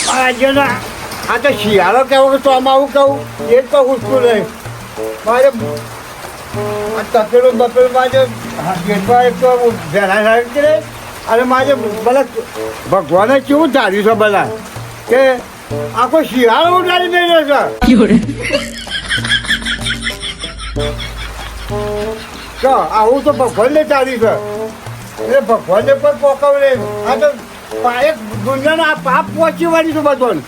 આજે ના આ તો શિયાળો કેવો કે ચોમાવું કહું એ જ કહું છું નહીં મારે તપેલું બપેલું ગેટમાં એક તો વહેલા સાહેબ છે અને મારે બધા ભગવાને કેવું ધાર્યું છે બધા કે આખો શિયાળો ઉડાડી દઈ રહ્યો છે આવું તો ભગવાનને ચાલ્યું છે એટલે ભગવાનને પણ પોકાવડે આ તો એક દુનિયાનો આ પાપ પહોંચી વાળી છે બધાને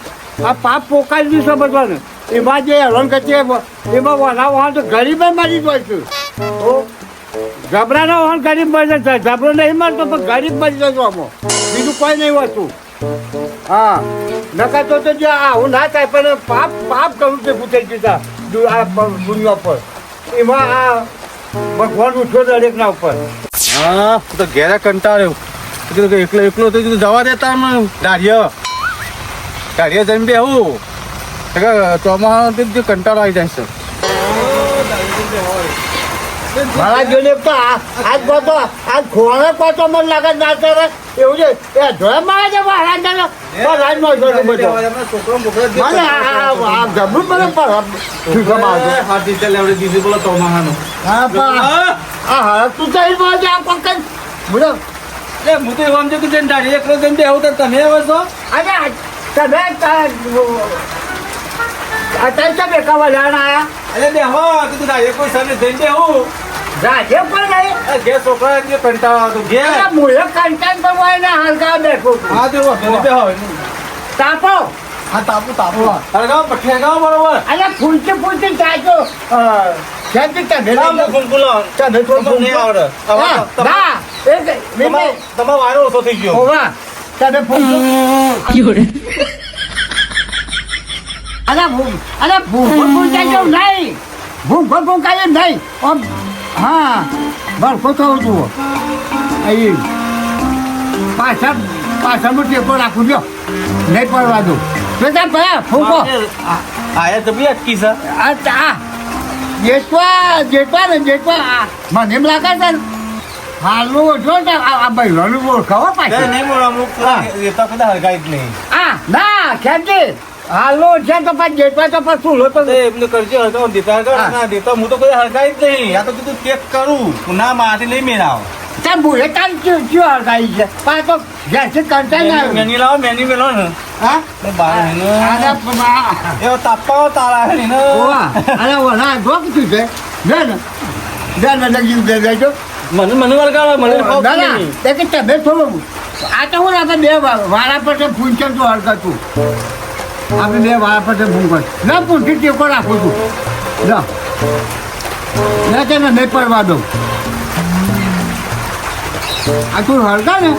આ પાપ પોકાવી દીધું છે બધાને એમાં જે હેરાન કરતી એમાં વના વાહન તો ગરીબ મારી જાય છે તો જબરાનો વાહન ગરીબ મરી જાય જબરો નહીં મળતો પણ ગરીબ મરી જતો આમાં બીજું કોઈ નહીં હોતું હા નકા તો જે આવું ના થાય પણ પાપ પાપ કરવું તે પૂછાઈ દીધા આ દુનિયા પર એમાં આ ભગવાન ઉઠ્યો દરેકના ઉપર હા તો ઘેરે કંટાળ્યો એકલો એકલો તો જવા દેતા દાઢીએ જઈને બેહું ચોમાસા કંટાળો આવી જાય છે મારા જોડે તો આજ ગોતો આજ ખોવાને ગોતો મને લાગે ના કરે એવું છે એ જોયે મારે છે મહારાજ નો જોડે બધો મને આ ગભરું મને બોલો ચોમાસાનું હા તું તો એમાં આ પકડ બોલો હું તો એમ છું કે દાઢી એકલો જઈને બેહું તો તમે હવે છો અરે તમે અત્યારે તો બેકાવા જાણ આયા અરે બેહો તું દાઢી કોઈ સામે જઈને બેહું રાજે પણ નહીં ઘેર છોકરા કંટાળો આવતો ઘેર મૂળ કંટાળ તો હોય ને હલકા બેઠો હા તે બેહો તાપો હા તાપો હળગાવ પઠિયા ગાવ બરોબર અરે ફૂલતી ચાચો ક્યાંથી તમે ફૂંકુલો તમે થોડું નહીં આવડે તમારો વારો ઓછો થઈ ગયો હોવા તમે ફૂંકું અરે ફૂંકાઈ જવું નહીં ફૂંકાઈ નહીં હા બરફો થવો જુઓ અહીં પાછળનો ટેકો રાખું જો નહીં પડવા દઉં બેટા ભયા ફૂંકો આયા તો બી અટકી છે જેટવા મને એમ લાગે છે હાલનું ઓછો ને આ બહેરાનું ઓળખાવો પાછળ નહીં મળે અમુક રેતા બધા હરગાઈ જ નહીં ના ખેમજી હાલનું છે તો પછી જેટવા તો પછી શું તો એમને કરજો હરગાવ દેતા ના દેતા હું તો કોઈ હરગાઈ જ નહીં આ તો કીધું ચેક કરું ના મારે નહીં મેળાવ ત્યાં બુરે કામ શું હરગાઈ છે પાછ તો ઘેરથી કરતા ના મેની લાવો મેની મેલો ને હા એવો તાપા તારા હે ને અરે ઓલા જોક શું છે લગી દેજો મને વળગાડો મને કે તમે થોડું આ તો હું આપણે બે વાળા પર પૂંચમ તો હરકતું આપણે બે વાળા પર ભૂંકર ના પૂંછી ટેકો રાખું છું ના તેને નહીં પડવા દઉં આ તું હરકા ને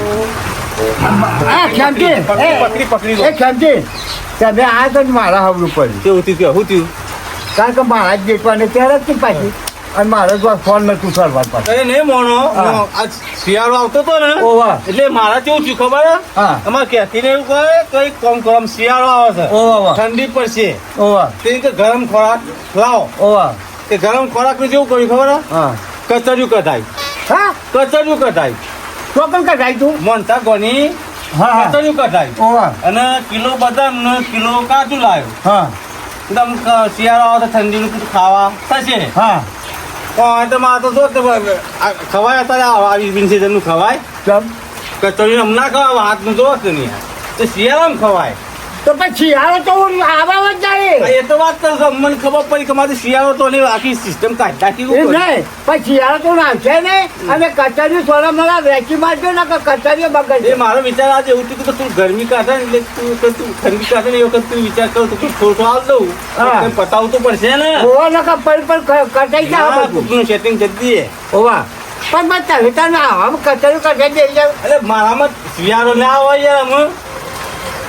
ખેમતી તમે આ તો મારા હવરું પડ્યું કેવું થયું શું થયું કારણ કે મારા જ દેખવાને ત્યારે જ પાછી અને મારે તો ફોન નતું કરવા પાછું નહીં મોનો આ શિયાળો આવતો હતો ને એટલે મારા કેવું થયું ખબર અમારે ક્યાંથી ને એવું કહે કઈ કોમ કરો શિયાળો આવે છે ઠંડી પડશે તે ગરમ ખોરાક લાવો તે ગરમ ખોરાક નું જેવું કર્યું ખબર કચરિયું કઢાય કચરિયું કઢાય ચોકન કઢાય તું મોનતા ગોની કચરિયું કઢાય અને કિલો બદામ ને કિલો કાજુ લાવ્યો એકદમ શિયાળો આવે તો ઠંડી નું ખાવા થશે તો મારે તો જો ખવાય અત્યારે આવી બિન સિઝન નું ખવાય કચોરી હમણાં ખવાય હાથ નું જો નહીં તો શિયાળામાં ખવાય તો પછી શિયાળો તો આવા જ જાય એ તો વાત તો મને ખબર પડી કે મારે શિયાળો તો આખી સિસ્ટમ કાઢી નહીં પછી શિયાળો તો નાખશે નહીં અને કચોરી થોડા મને વેચી મારજો ને કચોરી બગડશે મારો વિચાર આજે એવું થયું કે તું ગરમી કાઢે ને એટલે તું ઠંડી કાઢે ને એ વખત તું વિચાર કરું તું થોડું હાલ દઉં પતાવવું તો પડશે ને કટાઈ જાય સેટિંગ કરી દઈએ હોવા પણ તમે તને આવા કચોરી કઢાઈ દઈ જાય એટલે મારામાં શિયાળો ના આવે યાર અમે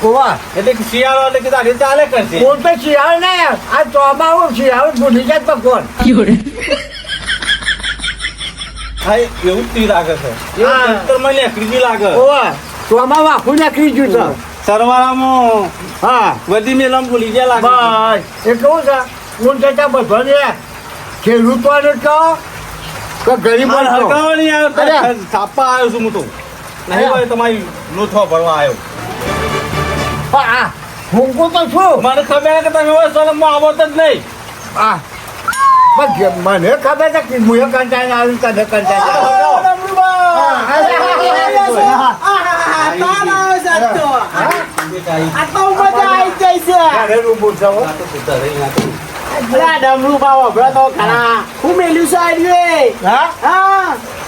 હોવા એટલે શિયાળો એટલે કે તારી ચાલે કરશે હું તો શિયાળો ના આ ચોમાવું શિયાળો ભૂલી જાય ભગવાન હા એવું જ લાગે છે મને એકડી લાગે હોવા ચોમાવું આખું નીકળી ગયું છે સરવાળામાં હા બધી મેલામ ભૂલી ગયા લાગે બસ એટલું છે હું જતા બધાને ખેડૂતોને કહો કે ગરીબ હરકાવા નહીં આવ્યો છાપા આવ્યો છું હું તો નહીં ભાઈ તમારી લોથો ભરવા આવ્યો ફૂંકું તો છું મને ખબર છે કે તમે સોલમમાં આવો તો જ નહીં. આ પણ મને ખબર છે કે હું કંટાઈને આવી તને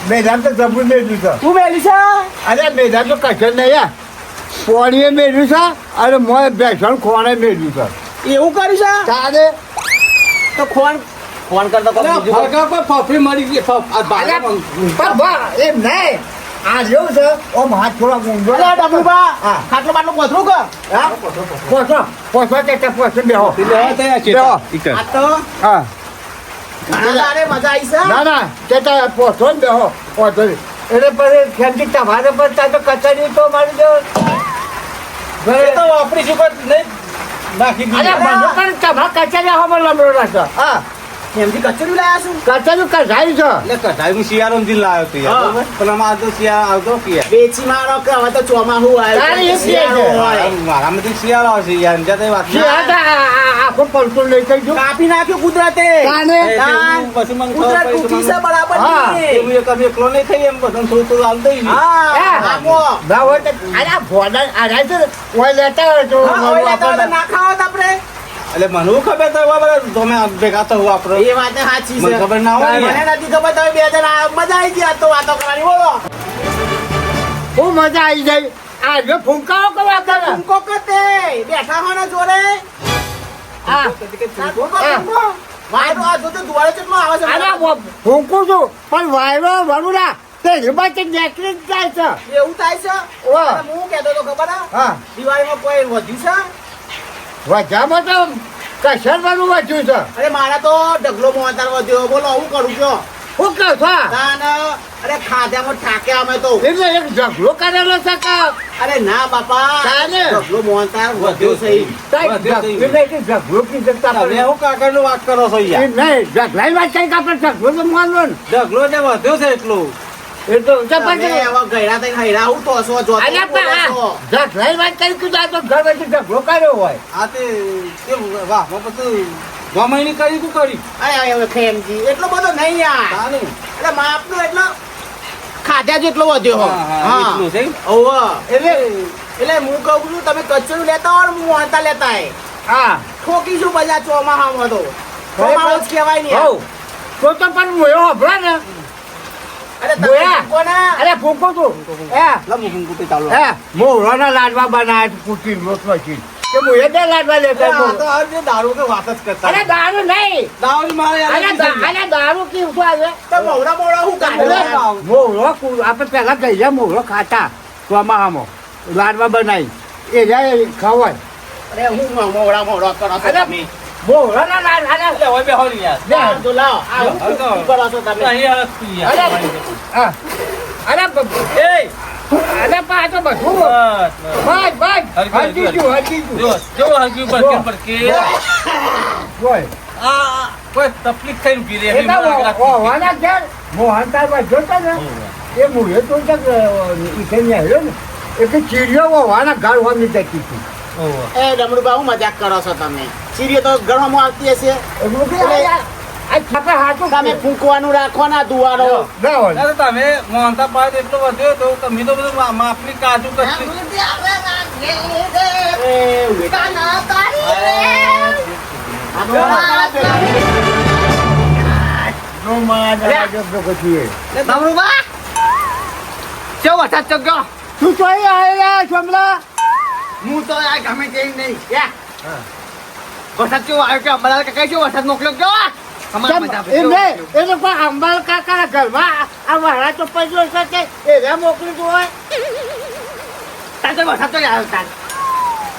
મેદાન તો જબરું મેળ્યું છે. અરે મેદાન તો કશું નહીં યાર. પોણીએ મેળ્યું છે અને મોય બેસણ ખોણે મેળ્યું છે. એવું કર્યું છે તારે તો ફોન કરતો ફફરી મળી ગઈ એમ નહીં આ જેવું છે ઓમ હાથ થોડા ઊંધો ડમરુબા હા. ખાટલો બાટલો કોથરું કે પોસો તે બેહો આ તો હા ઘણા દાડે મજા આવી છે ના ના તે પોસો ને બેહો પોસો એટલે પછી ખેમથી તમારે પણ ત્યાં તો કચેરી તો મારી દો એ તો વાપરી શું નહીં નાખી અરે દીધી. મને પણ તમારા કચેરી આવો લમડો રાખો હા એમથી કચેરી લાયા છું કચેરી કઢાઈ છે એટલે કઢાઈ હું શિયાળો લાવ્યો હતો યાર, હા. બરોબર? પણ આમાં આ તો શિયાળો આવતો કે યાર. વેચી મારો કે હવે તો ચોમાહું તારે એ શિયાળો છે. હોય. મારામાંથી શિયાળો આવશે યાર, જ્યાં તઈ વાત શી આ આખો પડતું લઈ જઈશું કાપી નાખ્યું કુદરતે તાને? એ તો હું પછી મને ખબર કુદરત પડી તૂટી તો છે બરાબર હા. ની. હું એક અમે એકલો નહીં થઈ એમ બધું થોડું થોડું હાલ દઈ હા આપો. ના હોય તો અરે ભોડા આડા છે ઓય લેતા હોય તો હા, ઓય લેતા હોય તો ના ખાવત આપણે. એટલે મને હું ખબર તો બરાબર તમે ભેગા તો વાપરો એ વાત સાચી મને છે ખબર ના હોય મને યાર. નથી ખબર તમે બે જણા મજા આવી ગયા તો વાતો કરવાની બોલો બહુ મજા આવી જાય આ જો ફૂંકાઓ કરવા કરે ટૂંકો કતે બેઠા હો ને જોડે હા ટૂંકો ટૂંકો વાયરો આ જોતો દુવાળો કેટલો આવે છે અરે ફૂંકું છું પણ વાયરો વરુડા તે હિમાચલ નીકળી જ જાય છે એવું થાય છે વાહ. અને હું કહેતો તો ખબર હે? હા દિવાળીમાં કોઈ વધ્યું વધામાં તો કસર વાળું વધ્યું છે છે અરે મારા તો ઢગલો મોહતાર વધ્યો બોલો હું કરું છો શું કહો છો તાન અરે ખાધ્યામાં ઠાક્યા અમે તો એટલે એક ઝઘડો કરેલો છે કે અરે ના બાપા તાને? ઢગલો મોહતાર વધ્યો છે ઈ. ઝઘડો કી જગતા તમે હું કાકાની વાત કરો છો યાર. નહીં ઝઘડાની વાત કઈ આપણે ઝઘડો તો માનવો ને ઢગલો ને વધ્યો છે એટલું. એ તો તમે હવે ગયડા થઈને હૈરા હું તો છો જોતો અલ્યા બોલો પણ છો. આ ઝઘડાની વાત કરી કીધું આ તો ઘર બેઠી ઝઘડો કર્યો હોય આ તે વાહ પછી ગમાઈની કરી તું કરી અરે હવે ખેમજી એટલો બધો નહીં યાર તાને. એટલે માપનો એટલો ખાધ્યા જેટલો વધ્યો હો. હા, એટલું છે એમ? ઓવે. એટલે હું કહું છું તમે કચરું લેતા હો ને હું વાંતા લેતા હે હા ઠોકીશું બધા ચોમાહામાં તો ચોમાહું જ કહેવાય ને હોવ. તો પણ હું એવો હભળો ને અરે તમે બોયા. કોના અરે ફૂંકો તું એ લા મૂકું કુટી ચાલો. એ મોહરાના લાડવા બનાવ્યા છે કુટી રોટ મશીન કે હું એ બે લાડવા લેતા આ આવું. તો આ જે દારૂ કે વાત જ કરતા. અરે દારૂ નહીં દારૂ મારે અરે અરે દારૂ કેવું શું આવે તો મોવડા મોવડા હું કાઢું મોહરો આપણે પહેલા કહીએ મોહરો ખાતા ચોમાહામાં લાડવા બનાવી એ જાય ખવાય અરે હું મોવડા મોવડા કરો છો અરે તમે મોહરાના લાડ અરે એટલે હોય બે હોય યાર. લે. આ જો લાવો આ હું હળગાવો. શું કરો છો તમે અહીં આ તું યાર. અરે હા. અરે એય! અરે પા તો બધું બસ, બસ. બસ બસ હજી ગયું હજી જો ગયું હરગ્યું પર કે બોય આ કોઈ તકલીફ થઈ ઉભી રહે એવી મને એટલા લાગતી હતી. હોવાના ઘેર મોહનતાર બાજુ જોતા ને એ મુએ તો ઈથે ને આવ્યો ને એટલે ચીડિયો હોવાના ઘર હોવાની જતી હતી ઓહો. એ ડમરુબા હું મજાક કરો છો તમે સીરીઓ તો ગણવામાં આવતી હશે એટલે કે આ છાપા હાથું તમે ફૂંકવાનું રાખો ના દુવારો ના હોય અરે તમે મોહનતા પાસે એટલો વધ્યો તો તમે તો બધું માપની કાજુ કતરી એ ઉભી. નો માં જો પછી ડમરુબા કેવો વરસાદ ચગ્યો તું તો અહીં આવેલા છોમલા હું તો આ ગમે તે નહીં વરસાદ કેવો આવ્યો કે અંબાલાલ કાકા કેવો વરસાદ મોકલ્યો કેવો એમને એ લોકો અંબાલ કાકા ઘરમાં આ વાળા તો પૈસો છે કે એ મોકલી દો હોય તાર તો વરસાદ તો આવ્યો તાર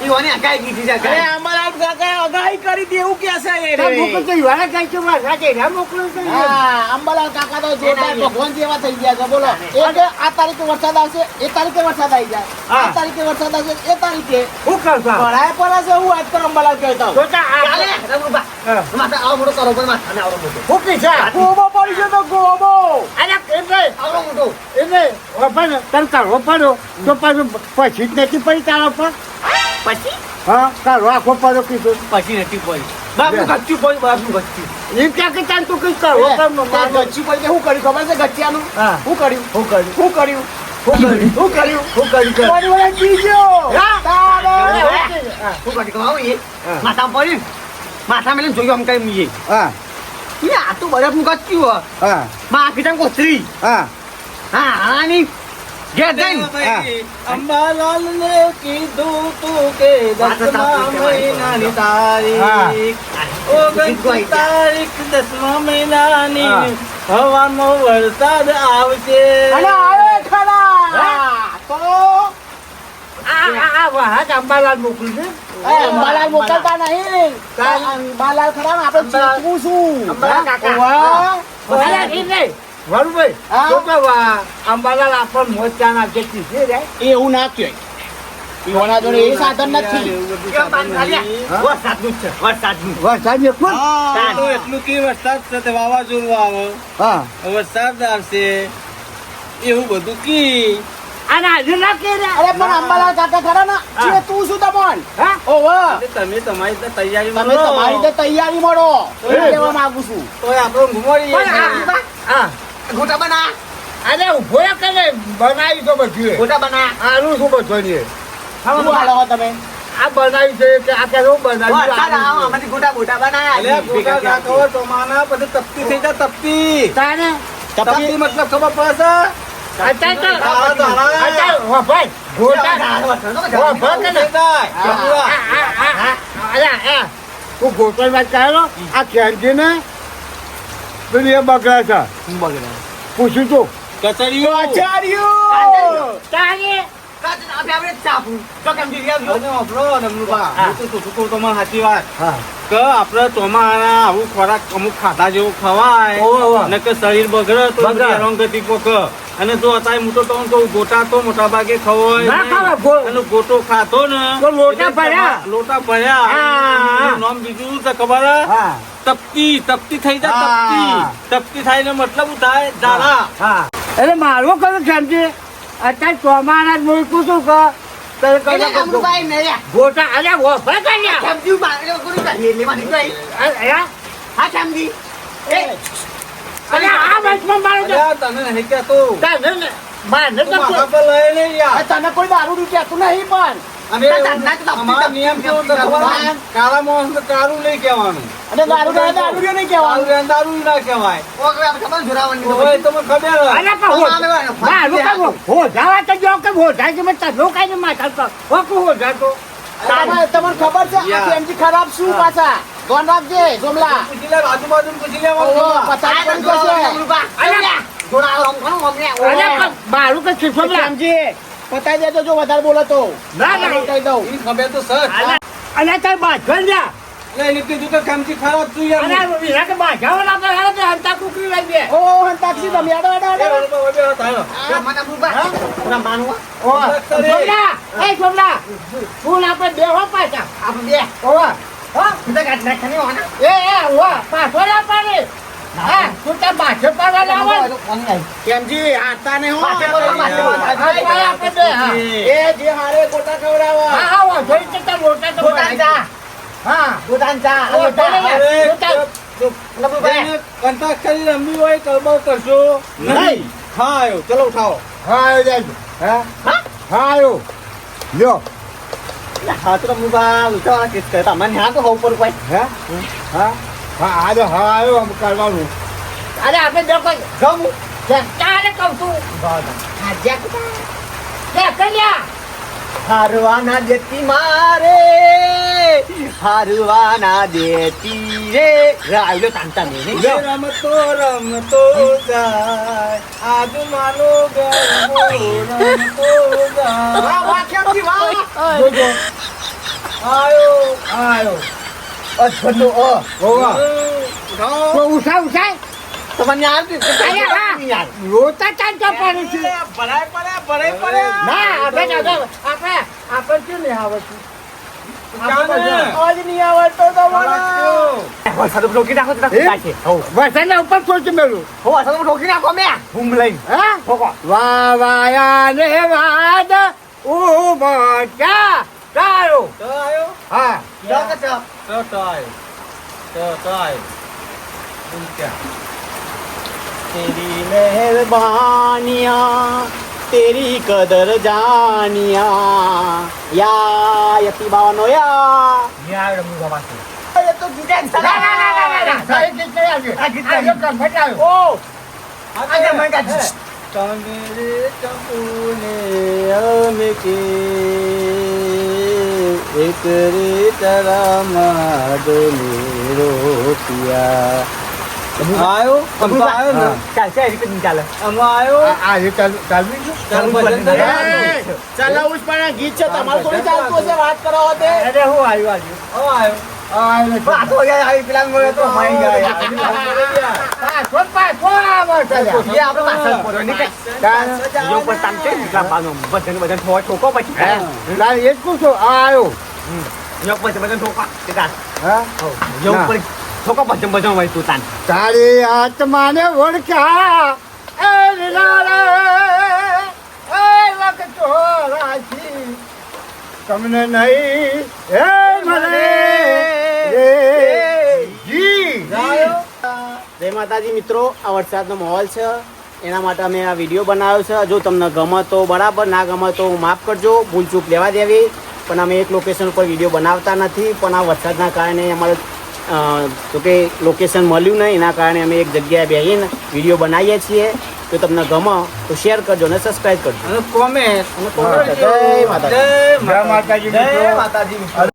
ઈવાની અગાઈ કીધી છે અરે અંબાલાલ કાકા અગાઈ કરી દે એવું કે છે એ તો મોકલી તો વાળા કઈ છે વાળા કે મોકલું છે હા અંબાલાલ કાકા તો જોરદાર ભગવાન જેવા થઈ ગયા છે બોલો એક આ તારીખે વરસાદ આવશે એ તારીખે વરસાદ આવી જાય આ તારીખે વરસાદ આવશે એ તારીખે શું કરશો ભરાય પડે છે હું આજ તો અંબાલાલ કહેતો તો ચાલે રમુબા માથે આવો મોટો કરો પણ માથાને આવડો મોટો ફૂકી છે ગોબો પડી છે તો ગોબો અરે એટલે આવડો મોટો એટલે પણ તને કરવો પડ્યો તો પાછું પછી જ નથી પડી તારા પર પછી હા કાલ રાખો પડો કીધું પછી નથી પડી બાપનું ગચ્ચું પડી બાપનું ગચ્ચું એમ ક્યાં કે ચાલ તું કઈ કરો ગચ્છી પડી શું કર્યું ખબર છે ગચ્ચિયાનું હા. શું કર્યું હું કર્યું શું કર્યું હું કર્યું હું કર્યું વળી વળી બીજો હા. તારે. શું કરી કહું એ હા. માથા પડી માથા મેલે જોયું આમ કઈ મીએ હા આ તો બરફનું ગચ્ચું હા માં કીધા કોથરી હા હા આની ઘેર જઈને અંબાલાલ ને કીધું તું કે દસમા મહિનાની તારીખ ઓગણત્રીસ તારીખ દસમા મહિનાની હા. હવાનો વરસાદ આવશે અને આવે ખરા તો આ વહાજ અંબાલાલ મોકલું છે એ અંબાલાલ મોકલતા નહીં અંબાલાલ ખરા ને આપણે ચેતવું છું અંબાલાલ કાકા. ઓવા. અંબાલાલ એ નહીં વરુભાઈ હા. તો કે અંબાલાલ આપણને મોચાના જેટલી છે રે એવું ના કહેવાય ઈઓના જોડે એ સાધન નથી વરસાદનું છે વરસાદનું વરસાદ એકલું હા. તો એટલું કે વરસાદ છે તે વાવાઝોડું આવે હા વરસાદ આવશે એવું બધું કી અને હજુ ના કે રે અરે પણ અંબાલાલ કાકા ખરા ને ચેતવું છું તમને હા ઓવા. તમે તમારી રીતે તૈયારી તમે તમારી રીતે તૈયારી મળો એ કહેવા માંગુ છું તો આપણો ઘુમાડીએ પણ હા ગોટા બના અરે ઉભો રે કે ને બનાવી તો બધું ગોટા બના આનું શું બધું ને શું હાલો તમે આ બનાવી છે કે આ કે શું બનાવ્યું અમારી ગોટા ગોટા બનાયા ગોટા ના ખબર તો માના પછી તપતી થઈ જાય તપતી તાને તપતી મતલબ ખબર પડે અત્યારે તો હા, તો હા. અત્યારે ભાઈ ગોટા તું ગોટલ વાત કરેલો આ કેન્ટીન ને પેલી એ બગડા છે પૂછ્યું તું કચરીઓ આચાર્યો તારે સાચી વાત હા કે આપડે ચોમાના આવું ખોરાક અમુક ખાધા જેવું ખવાય ઓવે, ઓવે. અને કે શરીર બગડે તો બગડે. હેરાનગતિ કોક અને જો અત્યારે હું તો તમને કહું ગોટા તો મોટા ભાગે ખવાય ના નહીં. ખવાય, ગો- અને ગોટો ખાતો ને તો લોટા એટલે ભર્યા. લોટા ભર્યા હા. એનું નામ બીજું છે ખબર હે? હા તપતી તપતી થઈ જાય હા. તપતી થાય ને મતલબ શું થાય ઝાડા હા એટલે મારું કયું કેન્ટીન અત્યારે ચોમાના જ મૂકું છું કે ગોટા અરે વફા કર્યા અરે આ વર્ષમાં મારું તો અલ્યા, તને નહીં કહેતો. તારે ને મારે તું તો માથા પર લઈ નહીં યાર. તને કોઈ દારૂ નું કહેતું નહીં પણ અને અમારો નિયમ કેવો છે ખબર છે? કાળા માણસને કાળું નહીં કહેવાનું. અને દારૂ નહીં કાળું કહેવાનું ને દારૂ ના કહેવાય. ઓય, તમને ખબર હે? અરે પણ મારું કહું હો જાવા તો જો કે હો જાય કે મેં તનો કાઈ માથા તો હો કો હો જાતો તમને ખબર છે આ કેમથી ખરાબ શું પાછા ધ્યાન રાખજે જોમલા પૂછી લે, આજુબાજુમાં પૂછી લેવાનું. ઓહો, પચાસ પડી જશે અરે પણ મારું કે શીખો લા કેમજી પતાઈ દેજો જો વધારે બોલો તો ના, ના. કહી દઉં એની ખબર તો સર. અરે તાર બાજણ જા એટલે એને કીધું કે કામથી ખરાબ છું યાર. અરે વિના કે બાજાવા ના કરે તો હંતા કુકરી લઈ દે ઓ હંતાક્ષી તમે આડો આડો એ આડો વળો, વળો, થાય. ઓ સોમલા એ સોમલા તું આપણે બે હો પાછા ઓ હો એ હો પાછો ના પાડે હા તું તાર બાજે પાડવા લાવો કેમજી આતા ને હો આપણે બે હા એ જે હારે ગોટા ખવડાવો હા હા હો જોઈ તો તાર લોટા તો હા અરે, ચૂપ. એને કંટાક કરી રમવી હોય તો બહુ કરશો નહીં. હા આવ્યો, ચલો ઉઠાવો. હા આવી જાય હા હા આવ્યો લ્યો હે હા હા આજે હા આવ્યો આમ કરવાનું અરે આપણે જો કોઈ ગમું તારે કહું છું લે કલ્યા હારવાના દેતી મારે હારવાના દેતી રે રાયલો તાંતા ને રમતો રમતો જાય આજ માનો ગરબો રમતો જાય. વાહ વાહ કેમજી વાહ જોજો આયો. આવ્યો અછનો અ ઓવા ઉઠાવો. તો ઉઠાય તમને આવતી અરે હા રોતા ચાલ તો પડે છે ભરાય પડ્યા. ના આપણે શું નહીં આવડતું આજ નહીં આવડતો તો વરસાદના ઉપર સોચી મેળું હા વાવાયા ને વાદ ઉમટા તારો તો આયો. तेरी मेहरबानियाँ तेरी कदर जानिया या यती बावनो या ये तो गीत ના, ના, ના, ના, ના, ના. સાહેબ ગીત નહીં આવ્યું. આ કમ્ફર્ટ આવ્યું. ओ मेरे चपूने हमके एक रे तरा मादो मेरो पिया आयो हम तो आयो ना ચાલ ચાલ રીતે ચાલે हम आयो આ એ ચાલવી છે? ચાલ ભજન કરે. ચલાવું જ પણ ગીત છે તમારું થોડી ચાલતું હશે વાત કરો તે અરે હું આવ્યું આજે. हम आयो પાછો ગયા આવી પેલા મળે તો માઈ ગયા પાછો આવે છે. એ આપણે પાછળ પડ્યો નીકળ જો પર તામ છે નીકળા પાનો વજન વજન થોડો ઠોકો પછી હે? ના, એ જ કહું છું. આ આવ્યો. જો પર વજન ઠોકા સીધા હા? જો ના. પર ઠોકા વજન વજન હોય તું તાન તારી આત્માને ઓળખ્યા એ લીલા એ વખતો રાખી તમને નહીં હે મને રે જી જય માતાજી મિત્રો આ વરસાદનો માહોલ છે એના માટે અમે આ વિડીયો બનાવ્યો છે જો તમને ગમે તો બરાબર ના ગમે તો માફ કરજો ભૂલ ચૂક લેવા દેવી પણ અમે એક લોકેશન ઉપર વિડીયો બનાવતા નથી પણ આ વરસાદના કારણે અમારે તો કે લોકેશન મળ્યું નહીં એના કારણે અમે એક જગ્યાએ બેસીને વિડીયો બનાવીએ છીએ જો તમને ગમે તો શેર કરજો અને સબસ્ક્રાઈબ કરજો અને કોમેન્ટ જય માતાજી જય માતાજી જય મિત્રો. માતાજી મિત્રો.